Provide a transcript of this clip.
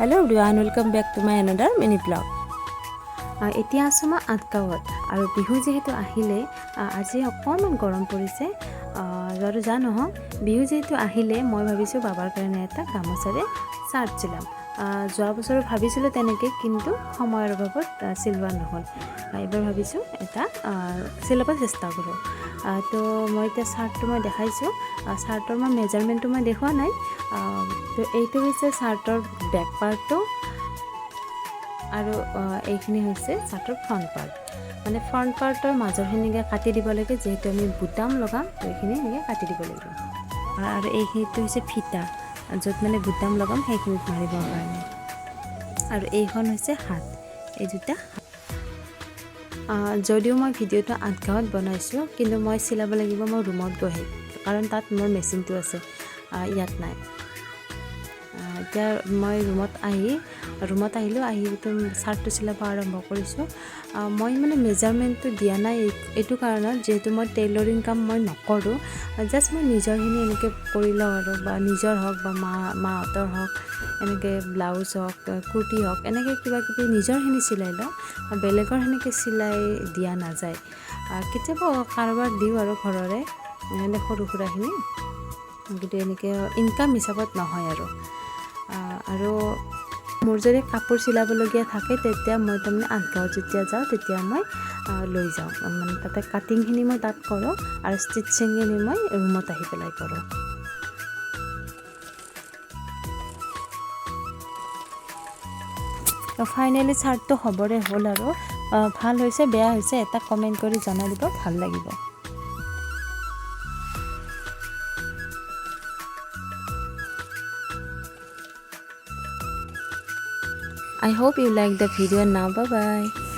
Hello everyone, welcome back to my another mini vlog. এতিয়া আছো মই আঠগাঁৱত আৰু বিহু যেহেতু আহিলে আজি অকণমান গৰম পৰিছে আৰু জানো হওক বিহু যেহেতু আহিলে মই ভাবিছো বাবাৰ কাৰণে এটা গামোচাৰে চাৰ্ট চিলাম যোৱা বছৰ ভাবিছিলো তেনেকে কিন্তু সময়ৰ অভাৱত চিলোৱা নহল এবাৰ ভাবিছো এটা চিলাব চেষ্টা কৰো তো মই এটা চাৰ্টটো মই দেখাইছো চাৰ্টৰ মই মেজাৰমেন্টটো মই দেখুৱা নাই তো এইটো হৈছে চাৰ্টৰ বেক পাৰ্টটো আৰু এইখিনি হৈছে চাৰ্টৰ ফ্ৰন্ট পাৰ্ট মানে ফ্ৰন্ট পাৰ্টৰ মাজৰখিনিকে কাটি দিব লাগে যেহেতু আমি বুটাম লগাম তো এইখিনি এনেকৈ কাটি দিব লাগিব আৰু এইখিনিটো হৈছে ফিটা য'ত মানে বুটাম লগাম সেইখিনিত মাৰিবৰ কাৰণে আৰু এইখন হৈছে হাত এই দুটা যদিও মই ভিডিঅ'টো আঠগাঁৱত বনাইছোঁ কিন্তু মই চিলাব লাগিব মোৰ ৰুমত গৈ কাৰণ তাত মোৰ মেচিনটো আছে ইয়াত নাই এতিয়া মই ৰুমত আহিলোঁ আহি চাৰ্টটো চিলাব আৰম্ভ কৰিছোঁ মই মানে মেজাৰমেণ্টটো দিয়া নাই এইটো কাৰণত যেহেতু মই টেইলৰিং কাম মই নকৰোঁ জাষ্ট মই নিজৰখিনি এনেকৈ কৰি লওঁ আৰু বা নিজৰ হওক বা মাহঁতৰ হওক এনেকৈ ব্লাউজ হওক কুৰ্তি হওক এনেকৈ কিবা কিবি নিজৰখিনি চিলাই লওঁ বেলেগৰ সেনেকৈ চিলাই দিয়া নাযায় কেতিয়াবা কাৰোবাৰ দিওঁ আৰু ঘৰৰে এনে সৰু সুৰাখিনি কিন্তু এনেকৈ ইনকাম হিচাপত নহয় আৰু মোৰ যদি কাপোৰ চিলাবলগীয়া থাকে তেতিয়া মই তাৰমানে আঠগাঁৱত যেতিয়া যাওঁ তেতিয়া মই লৈ যাওঁ মানে তাতে কাটিংখিনি মই তাত কৰোঁ আৰু ষ্টিচিংখিনি মই ৰুমত আহি পেলাই কৰোঁ ফাইনেলি চাৰ্টটো হ'বৰে হ'ল আৰু ভাল হৈছে বেয়া হৈছে এটা কমেণ্ট কৰি জনাই দিব ভাল লাগিব I hope you like the video. Now bye bye.